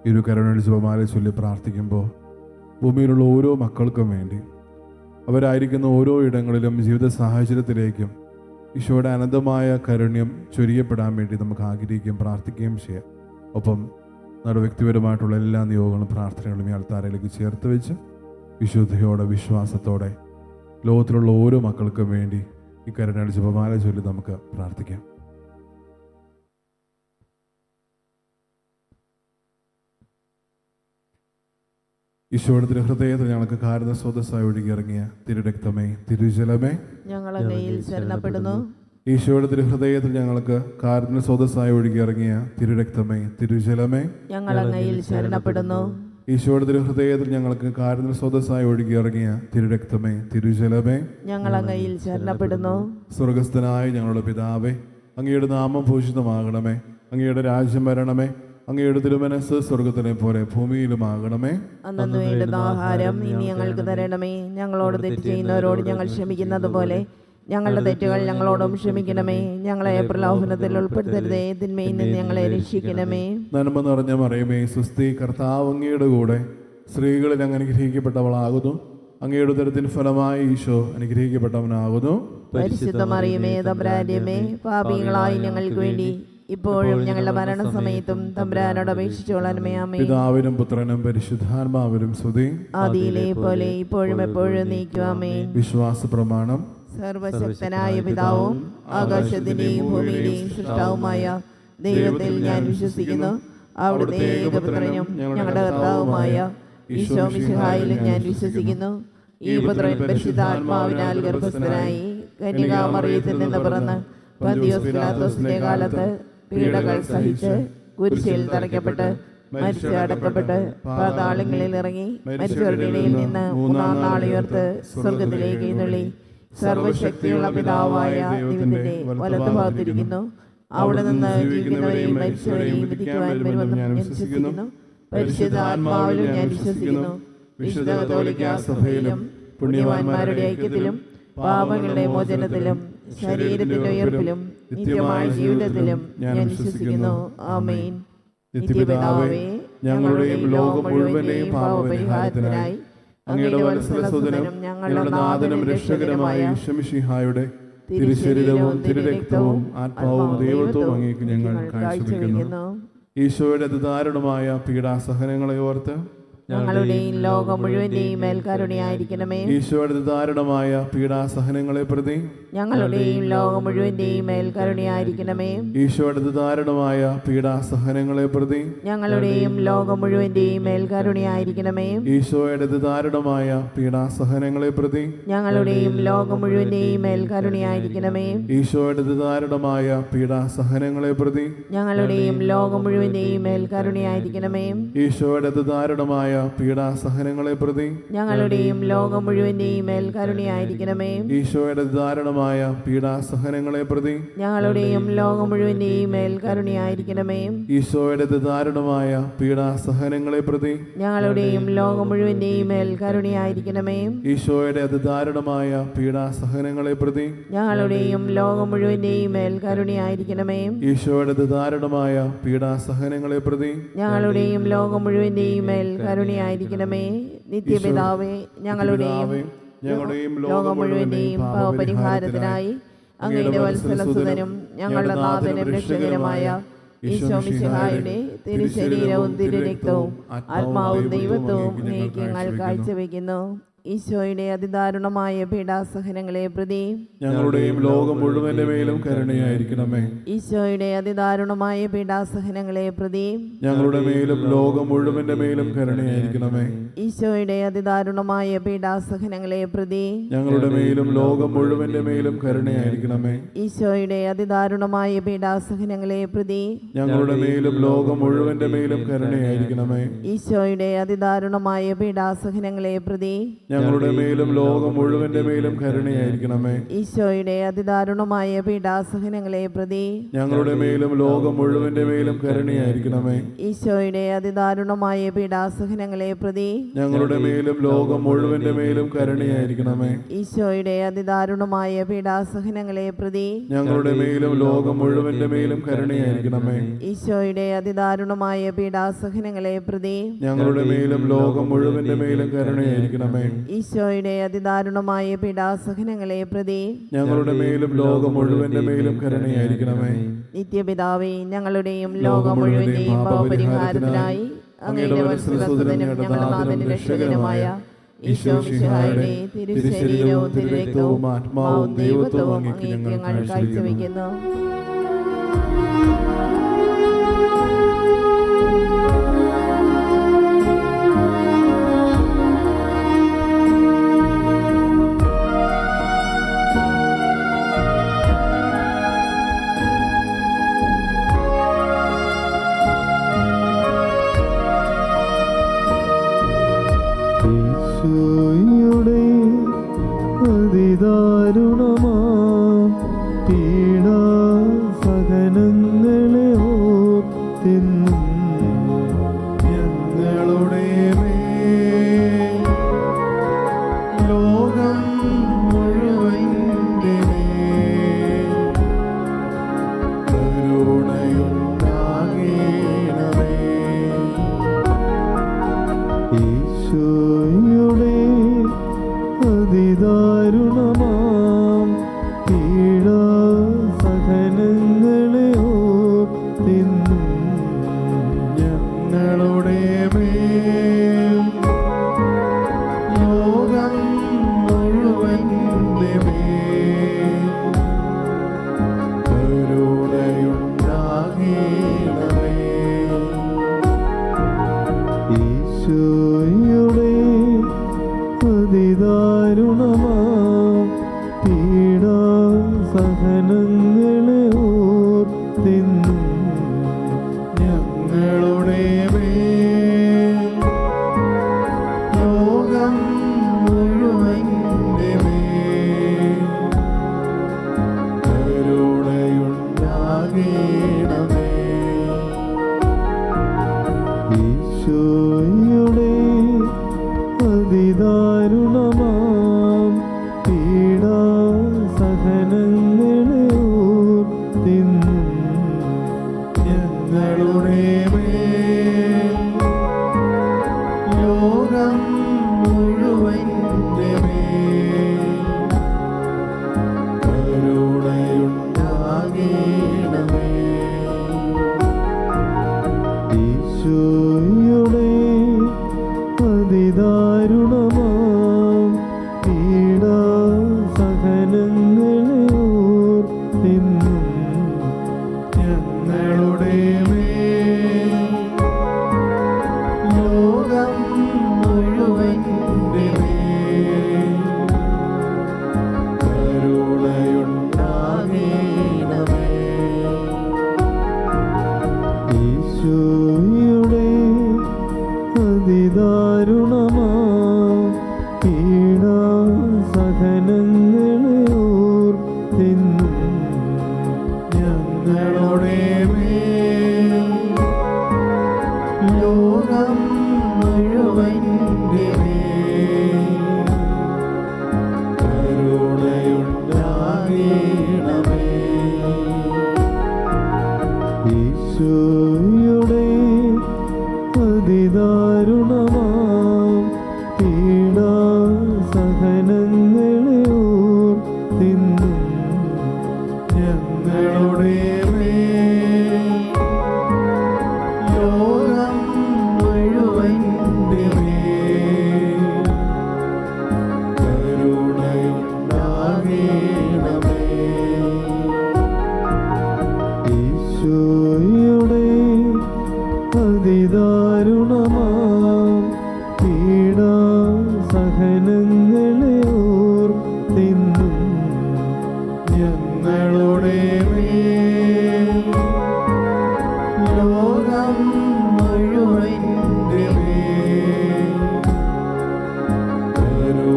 ഇരു കരുണയുടെ ജപമാല ചൊല്ലി പ്രാർത്ഥിക്കുമ്പോൾ ഭൂമിയിലുള്ള ഓരോ മക്കൾക്കും വേണ്ടി അവരായിരിക്കുന്ന ഓരോ ഇടങ്ങളിലും ജീവിത സാഹചര്യത്തിലേക്കും ഈശോയുടെ അനന്തമായ കാരുണ്യം ചൊരിയപ്പെടാൻ വേണ്ടി നമുക്ക് ആഗ്രഹിക്കുകയും പ്രാർത്ഥിക്കുകയും ചെയ്യാം. ഒപ്പം നമ്മുടെ വ്യക്തിപരമായിട്ടുള്ള എല്ലാ നിയോഗങ്ങളും പ്രാർത്ഥനകളും ഈ അൾത്താരയിലേക്ക് ചേർത്ത് വെച്ച് വിശുദ്ധിയോടെ വിശ്വാസത്തോടെ ലോകത്തിലുള്ള ഓരോ മക്കൾക്കും വേണ്ടി ഈ കരുണയുടെ ജപമാല ചൊല്ലി നമുക്ക് പ്രാർത്ഥിക്കാം. ഈശോയുടെ തിരുഹൃദയത്തിൽ ഞങ്ങൾക്ക് കാരുണ്യ സ്രോതസ്സായി ഒഴുകിയിറങ്ങിയ തിരുരക്തമേ, തിരുജലമേ, ഞങ്ങൾ അങ്ങയിൽ ശരണപ്പെടുന്നു. ഈശോയുടെ തിരുഹൃദയത്തിൽ ഞങ്ങൾക്ക് കാരുണ്യ സ്രോതസ്സായി ഒഴുകിയിറങ്ങിയ തിരുരക്തമേ, തിരുജലമേ, ഞങ്ങൾ അങ്ങയിൽ ശരണപ്പെടുന്നു. ഈശോയുടെ തിരുഹൃദയത്തിൽ ഞങ്ങൾക്ക് കാരുണ്യ സ്രോതസ്സായി ഒഴുകിയിറങ്ങിയ തിരുരക്തമേ, തിരുജലമേ, ഞങ്ങൾ അങ്ങയിൽ ശരണപ്പെടുന്നു. സ്വർഗസ്ഥനായ ഞങ്ങളുടെ പിതാവേ, അങ്ങയുടെ നാമം ഭൂഷിതമാകണമേ, അങ്ങയുടെ രാജ്യം വരണമേ, അങ്ങയുടെ തിരുമനസ് സ്വർഗത്തിനെ പോലെ ഭൂമിയിലുമാകണമേ. അന്നു വേണ്ടുന്ന ആഹാരം ഇനി ഞങ്ങൾക്ക് തരണമേ. ഞങ്ങളോട് തെറ്റ് ചെയ്യുന്നവരോട് ഞങ്ങൾ ക്ഷമിക്കുന്നത് പോലെ ഞങ്ങളുടെ തെറ്റുകൾ ഞങ്ങളോടും ക്ഷമിക്കണമേ. ഞങ്ങളെ പ്രലോഭനത്തിൽ ഉൾപ്പെടുത്തരുതേ, തിന്മയിൽ നിന്ന് ഞങ്ങളെ രക്ഷിക്കണമേ. നന്മ നിറഞ്ഞ മറിയമേ, സ്വസ്തി, കർത്താവ് അങ്ങയുടെ കൂടെ സ്ത്രീകളിൽ അങ്ങ് അനുഗ്രഹിക്കപ്പെട്ടവളാകുന്നു. അങ്ങയുടെ ഉദരത്തിൻ ഫലമായി ഈശോ അനുഗ്രഹിക്കപ്പെട്ടവനാകുന്നു. പരിശുദ്ധ മറിയമേ, തമ്പുരാന്റമ്മേ, പാപികളായി ഞങ്ങൾക്ക് വേണ്ടി ഇപ്പോഴും ഞങ്ങളുടെ മരണസമയത്തും തമ്പുരാനോട് അപേക്ഷിച്ചോളണമേ. ആമേൻ. പിതാവിനും പുത്രനും പരിശുദ്ധാത്മാവിനും സ്തുതി, ആദിയിലെ പോലെ ഇപ്പോഴും എപ്പോഴും നീക്കും. ആമേൻ. വിശ്വാസ പ്രമാണം. സർവശക്തനായ പിതാവും ആകാശത്തിന്റെയും ഭൂമിയുടെയും സൃഷ്ടാവുമായ ദൈവത്തിൽ ഞാൻ വിശ്വസിക്കുന്നു. അവിടുത്തെ ഏകപുത്രനും ഞങ്ങളുടെ കർത്താവുമായ ഈശോ മിശിഹായിലും ഞാൻ വിശ്വസിക്കുന്നു. ഈ പുത്രൻ പരിശുദ്ധാത്മാവിനാൽ ഗർഭസ്ഥനായി കന്യകാമറിയത്തിൽ നിന്ന് പിറന്ന് പന്തിയോസ് പിലാത്തോസിന്റെ കാലത്ത് പീഡകൾ സഹിച്ച് കുരിശിൽ തറയ്ക്കപ്പെട്ട് മരിച്ച് അടക്കപ്പെട്ട് പാതാളങ്ങളിൽ ഇറങ്ങി മരിച്ചവരുടെ ഇടയിൽ നിന്ന് മൂന്നാം നാൾ ഉയർത്ത് സ്വർഗത്തിലേക്ക് എഴുന്നള്ളി സർവശക്തിയുള്ള പിതാവായ ദൈവത്തിന്റെ വലതുഭാഗത്തിരിക്കുന്നു. അവിടെ നിന്ന് ജീവിക്കുന്നവരെയും മരിച്ചവരെയും വിധിക്കുവാൻ വരുമെന്നും ഞാൻ വിശ്വസിക്കുന്നു. പരിശുദ്ധാത്മാവിലും ഞാൻ വിശ്വസിക്കുന്നു. വിശുദ്ധ കത്തോലിക്കാ സഭയിലും പുണ്യവാന്മാരുടെ ഐക്യത്തിലും പാപങ്ങളുടെ മോചനത്തിലും ശരീരത്തിന്റെ ഉയർപ്പിലും നിത്യമായ ജീവിതത്തിലും ഞാൻ വിശ്വസിക്കുന്നു. ആമേൻ. നിത്യപിതാവേ, ഞങ്ങളുടെയും ലോകം മുഴുവന്റെയും പാപപരിഹാരത്തിനായി അങ്ങയുടെ വത്സലസുതനും ഞങ്ങളുടെ നാഥനും രക്ഷകരമായ ഈശോമിശിഹായുടെ തിരുശരീരവും തിരുരക്തവും ആത്മാവും ദൈവത്വവും അങ്ങേക്ക് ഞങ്ങൾ കാഴ്ചവെക്കുന്നു. ഈശോയുടെ അതിദാരുണമായ പീഡാസഹനങ്ങളെ ഓർത്ത് ഞങ്ങളുടെയും ലോകം മുഴുവന്റെയും മേൽ കരുണയായിരിക്കണമേ. ഈശോയുടെ ദാരുണമായ പീഡാസഹനങ്ങളെ പ്രതി ഞങ്ങളുടെയും ലോകം മുഴുവന്റെയും മേൽ കരുണയായിരിക്കണമേ. ഈശോയുടെ ദാരുണമായ പീഡാസഹനങ്ങളെ പ്രതി ഞങ്ങളുടെയും ലോകം മുഴുവന്റെയും മേൽ കരുണയായിരിക്കണമേ. ഈശോയുടെ ദാരുണമായ പീഡാസഹനങ്ങളെ പ്രതി ഞങ്ങളുടെയും ലോകം മുഴുവന്റെയും മേൽ കരുണയായിരിക്കണമേ. ഈശോയുടെ ദാരുണമായ പീഡാസഹനങ്ങളെ പ്രതി ഞങ്ങളുടെയും ലോകം മുഴുവന്റെയും മേൽ കരുണയായിരിക്കണമേ. ഈശോയുടെ ദാരുണമായ പീഡാസഹനങ്ങളെ പ്രതി ഞങ്ങളുടെയും ലോകം മുഴുവന്റെയും മേൽ കരുണയായിരിക്കണമേ. ഈശോയുടെ ദാരുണമായ പീഡാസഹനങ്ങളെ പ്രതി ഞങ്ങളുടെയും ലോകം മുഴുവന്റെയും മേൽ കരുണയായിരിക്കണമേ. ഈശോയുടെ ദാരുണമായ പീഡാസഹനങ്ങളെ പ്രതി ഞങ്ങളുടെയും ലോകം മുഴുവന്റെയും മേൽ കരുണയായിരിക്കണമേ. ഈശോയുടെ ദാരുണമായ പീഡാസഹനങ്ങളെ പ്രതി ഞങ്ങളുടെയും ലോകം മുഴുവന്റെയും മേൽ കരുണയായിരിക്കണമേ. ഈശോയുടെ ദാരുണമായ പീഡാസഹനങ്ങളെ പ്രതി ഞങ്ങളുടെയും ലോകം മുഴുവന്റെയും മേൽ കരുണയായിരിക്കണമേ. നിത്യപിതാവേ, ഞങ്ങളുടെയും ലോകം മുഴുവന്റെയും പാപപരിഹാരത്തിനായി അങ്ങയുടെ വത്സലസുതനും ഞങ്ങളുടെ നാഥനും രക്ഷകരമായ ഈശോ മിശിഹായുടെ തിരുശരീരവും തിരുരക്തവും ആത്മാവും ദൈവത്വവും അങ്ങേക്ക് ഞങ്ങൾ കാഴ്ചവെക്കുന്നു. ഈശോയുടെ അതിദാരുണമായ പീഡാസഹനങ്ങളെ പ്രതി ഞങ്ങളുടെയും ലോകം മുഴുവന്റെ മേലും കരുണയായിരിക്കണമേ. ഈശോയുടെ അതിദാരുണമായ പീഡാസഹനങ്ങളെ പ്രതി ഞങ്ങളുടെ മേലും ലോകം മുഴുവന്റെ മേലും കരുണയായിരിക്കണമേ. ഈശോയുടെ അതിദാരുണമായ പീഡാസഹനങ്ങളെ പ്രതി ഞങ്ങളുടെ മേലും ലോകം മുഴുവന്റെ മേലും കരുണയായിരിക്കണമേ. ഈശോയുടെ അതിദാരുണമായ പീഡാസഹനങ്ങളെ പ്രതി ഞങ്ങളുടെ മേലും ലോകം മുഴുവന്റെ മേലും കരുണയായിരിക്കണമേ. ഈശോയുടെ അതിദാരുണമായ പീഡാസഹനങ്ങളെ പ്രതി ഞങ്ങളുടെ മേലും ലോകം മുഴുവന്റെ മേലും കരുണയായിരിക്കണമേ. ഈശോയുടെ അതിദാരുണമായ പീഡാസഹനങ്ങളെ പ്രതി ഞങ്ങളുടെ മേലും ലോകം മുഴുവന്റെ മേലും കരുണയായിരിക്കണമേ. ഈശോയുടെ അതിദാരുണമായ പീഡാസഹനങ്ങളെ പ്രതി ഞങ്ങളുടെ മേലും ലോകം മുഴുവന്റെ മേലും കരുണയായിരിക്കണമേ. ഈശോയുടെ അതിദാരുണമായ പീഡാസഹനങ്ങളെ പ്രതി ഞങ്ങളുടെ മേലും ലോകം മുഴുവന്റെ മേലും കരുണയായിരിക്കണമേ. ഈശോയുടെ അതിദാരുണമായ പീഡാസഹനങ്ങളെ പ്രതി ഞങ്ങളുടെ മേലും ലോകം മുഴുവന്റെ മേലും കരുണയായിരിക്കണമേ. ഈശോയുടെ അതിദാരുണമായ പീഡാസഹനങ്ങളെ പ്രതി ഞങ്ങളുടെ മേലും ലോകം മുഴുവന്റെ മേലും കരുണയായിരിക്കണമേ. നിത്യപിതാവേ, ഞങ്ങളുടെയും ലോകം മുഴുവന്റെയും പാപപരിഹാരത്തിനായി അങ്ങയുടെ വത്സലസുതനും ഞങ്ങളുടെ നാഥനും രക്ഷകനുമായ ഈശോ മിശിഹായുടെ തിരുശരീരവും തിരുരക്തവും ആത്മാവും ദൈവത്വവും അങ്ങേക്ക് ഞങ്ങൾ കാഴ്ചവെക്കുന്നു. ഈശോയുടെ അതിദാരുണമാം പീഡാസഹനങ്ങളെ ഓർത്തെന്നും ഞങ്ങളുടെ മേൽ ലോകം മുഴുവന്റെ മേൽ കരുണയുണ്ടാകണമേ. ഈശോയുടെ അതിദാരുണമാം പീഡാസഹനങ്ങളെ ഓർത്തെന്നും ഞങ്ങളുടെ മേൽ ലോകം മുഴുവന്റെ മേൽ കരുണയുണ്ടാകണമേ. ഈശോയുടെ അതിദാരുണമാം പീഡാസഹനങ്ങളെ ഓർത്തെന്നും ഞങ്ങളുടെ മേൽ ലോകം മുഴുവന്റെ മേൽ കരുണയുണ്ടാകണമേ. ഈശോയുടെ അതിദാരുണമാം പീഡാസഹനങ്ങളെ ഓർത്തെന്നും ഞങ്ങളുടെ മേൽ ലോകം മുഴുവന്റെ മേൽ കരുണയുണ്ടാകണമേ. ഈശോയുടെ അതിദാരുണമാം പീഡാസഹനങ്ങളെ ഓർത്തെന്നും ഞങ്ങളുടെ മേൽ ലോകം മുഴുവന്റെ മേൽ കരുണയുണ്ടാകണമേ. ഈശോയുടെ അതിദാരുണമാം പീഡാസഹനങ്ങളെ ഓർത്തെന്നും ഞങ്ങളുടെ മേൽ ലോകം മുഴുവന്റെ മേൽ കരുണയുണ്ടാകണമേ. ഈശോയുടെ അതിദാരുണമാം പീഡാസഹനങ്ങളെ ഓർത്തെന്നും ഞങ്ങളുടെ മേൽ ലോകം മുഴുവന്റെ മേൽ കരുണയുണ്ടാകണമേ. ഈശോയുടെ അതിദാരുണമാം പീഡാസഹനങ്ങളെ ഓർത്തെന്നും ഞങ്ങളുടെ മേൽ ലോകം മുഴുവന്റെ മേൽ കരുണയുണ്ടാകണമേ.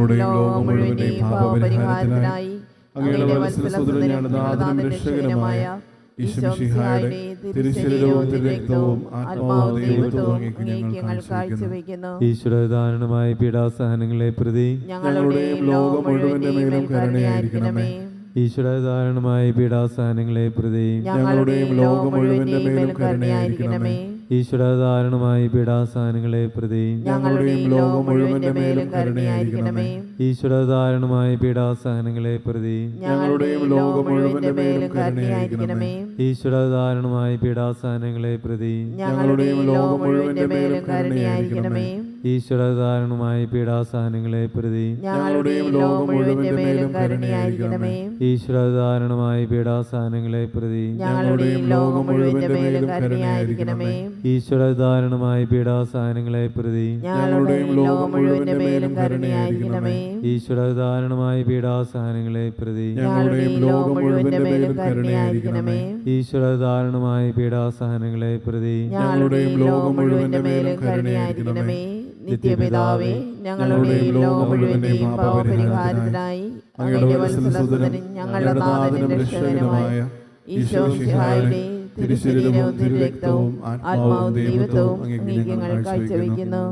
ഞങ്ങളുടെയും ലോകം മുഴുവന്റെയും പാപപരിഹാരത്തിനായി അങ്ങയുടെ വത്സലസുതനും ഞങ്ങളുടെ നാഥനും രക്ഷകനുമായ ഈശോമിശിഹായുടെ തിരുശരീരവും തിരുരക്തവും ആത്മാവും ദൈവത്വവും അങ്ങേക്ക് ഞങ്ങൾ കാഴ്ചവെക്കുന്നു. ഈശ്വരധാരണമായ പീഡാസഹനങ്ങളെ പ്രതി ഞങ്ങളുടെയും ലോകം മുഴുവന്റെ മേലും കരുണയായിരിക്കണമേ. ഈശ്വരധാരണമായ പീഡാസഹനങ്ങളെ പ്രതി ഞങ്ങളുടെയും ലോകം മുഴുവന്റെ മേലും കരുണയായിരിക്കണമേ. ഈശ്വരധാരണമായ പീഡാസഹനങ്ങളെ പ്രതി ഞങ്ങളുടെയും ലോകം മുഴുവന്റെ മേലും കരുണയായിരിക്കണമേ. ഈശ്വരധാരണമായ പീഡാസഹനങ്ങളെ പ്രതി ഞങ്ങളുടെയും ലോകം മുഴുവന്റെ മേലും കരുണയായിരിക്കണമേ. ഈശ്വരധാരണമായ പീഡാസഹനങ്ങളെ പ്രതി ഞങ്ങളുടെയും ലോകം മുഴുവന്റെ മേലും കരുണയായിരിക്കണമേ. ഈശ്വരധാരണമായ പീഡാസഹനങ്ങളെ പ്രതി ഞങ്ങളുടെയും ലോകം മുഴുവന്റെ മേലും കരുണയായിരിക്കണമേ. ഈശ്വരധാരണമായ പീഡാസഹനങ്ങളെ പ്രതി ഞങ്ങളുടെയും ലോകം മുഴുവന്റെ മേലും കരുണയായിരിക്കണമേ. ഈശ്വരധാരണമായ പീഡാസഹനങ്ങളെ പ്രതി ഞങ്ങളുടെയും ലോകം മുഴുവന്റെ മേലും കരുണയായിരിക്കണമേ. ഈശ്വരധാരണമായ പീഡാസഹനങ്ങളെ പ്രതി ഞങ്ങളുടെയും ലോകം മുഴുവന്റെ മേലും കരുണയായിരിക്കണമേ. ഈശ്വരധാരണമായ പീഡാസഹനങ്ങളെ പ്രതി ഞങ്ങളുടെയും ലോകം മുഴുവന്റെ മേലും കരുണയായിരിക്കണമേ. നിത്യപിതാവേ, ഞങ്ങളുടെയും ലോകം മുഴുവന്റെയും പാപപരിഹാരത്തിനായി അങ്ങയുടെ വത്സലസുതനും ഞങ്ങളുടെ നാഥനും രക്ഷകനുമായ ഈശോമിശിഹായുടെ തിരുശരീരവും തിരുരക്തവും ആത്മാവും ദൈവത്വവും അങ്ങേക്ക് ഞങ്ങൾ കാഴ്ചവെക്കുന്നു.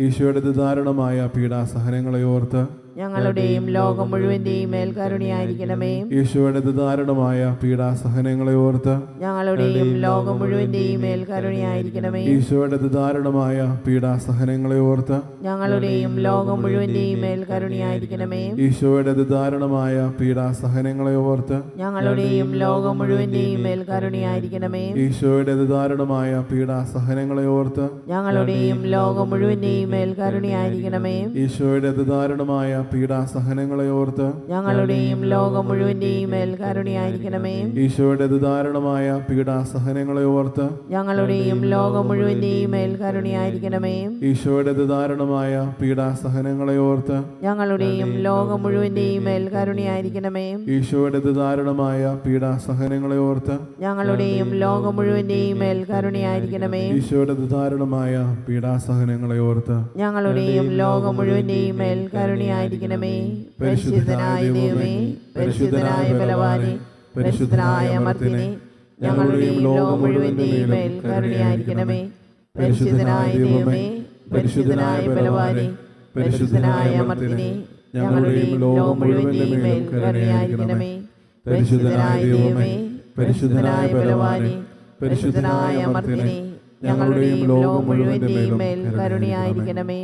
ഈശോയുടെ ദാരുണമായ പീഡാസഹനങ്ങളെ ഓർത്ത് ഞങ്ങളുടെയും ലോകം മുഴുവന്റെയും മേൽ കരുണയായിരിക്കണമേ. ഈശോയുടെ ദാരുണമായ പീഡാസഹനങ്ങളെ ഓർത്ത് ഞങ്ങളുടെയും ലോകം മുഴുവന്റെയും മേൽ കരുണയായിരിക്കണമേ. ഈശോയുടെ ദാരുണമായ പീഡാസഹനങ്ങളെ ഓർത്ത് ഞങ്ങളുടെയും ലോകം മുഴുവന്റെയും മേൽ കരുണയായിരിക്കണമേ. ഈശോയുടെ ദാരുണമായ പീഡാസഹനങ്ങളെ ഓർത്ത് ഞങ്ങളുടെയും ലോകം മുഴുവന്റെയും മേൽ കരുണയായിരിക്കണമേ. ഈശോയുടെ ദാരുണമായ പീഡാസഹനങ്ങളെ ഓർത്ത് ഞങ്ങളുടെയും ലോകം മുഴുവന്റെയും മേൽ കരുണയായിരിക്കണമേ. ഈശോയുടെ ദാരുണമായ പീഡാസഹനങ്ങളെ ഓർത്ത് ഞങ്ങളുടെയും ലോകം മുഴുവന്റെയും മേൽ കരുണയായിരിക്കണമേ. ഈശോയുടെ ദാരുണമായ പീഡാസഹനങ്ങളെ ഓർത്ത് ഞങ്ങളുടെയും ലോകം മുഴുവന്റെയും മേൽ കരുണയായിരിക്കണമേ. ഈശോയുടെ ദാരുണമായ പീഡാസഹനങ്ങളെ ഓർത്ത് ഞങ്ങളുടെയും ലോകം മുഴുവന്റെയും മേൽ കരുണയായിരിക്കണമേ. ഈശോയുടെ ദാരുണമായ പീഡാസഹനങ്ങളെ ഓർത്ത് ഞങ്ങളുടെയും ലോകം മുഴുവന്റെയും മേൽ കരുണയായിരിക്കണമേ. ഈശോയുടെ ദാരുണമായ പീഡാസഹനങ്ങളെ ഓർത്ത് ഞങ്ങളുടെയും ലോകം മുഴുവന്റെയും മേൽ കരുണയായിരിക്കണമേ. പരിശുദ്ധനായ ദൈവമേ, പരിശുദ്ധനായ ബലവാനേ, പരിശുദ്ധനായ അമർത്തിനെ, ഞങ്ങളുടെയും ലോകം മുഴുവന്റെയും മേൽ കരുണയായിരിക്കണമേ. പരിശുദ്ധനായ ദൈവമേ, പരിശുദ്ധനായ ബലവാനേ, പരിശുദ്ധനായ അമർത്തിനെ, ഞങ്ങളുടെയും ലോകം മുഴുവന്റെയും മേൽ കരുണയായിരിക്കണമേ. പരിശുദ്ധനായ ദൈവമേ, പരിശുദ്ധനായ ബലവാനേ, പരിശുദ്ധനായ അമർത്തിനെ, ഞങ്ങളുടെയും ലോകം മുഴുവന്റെയും മേൽ കരുണയായിരിക്കണമേ.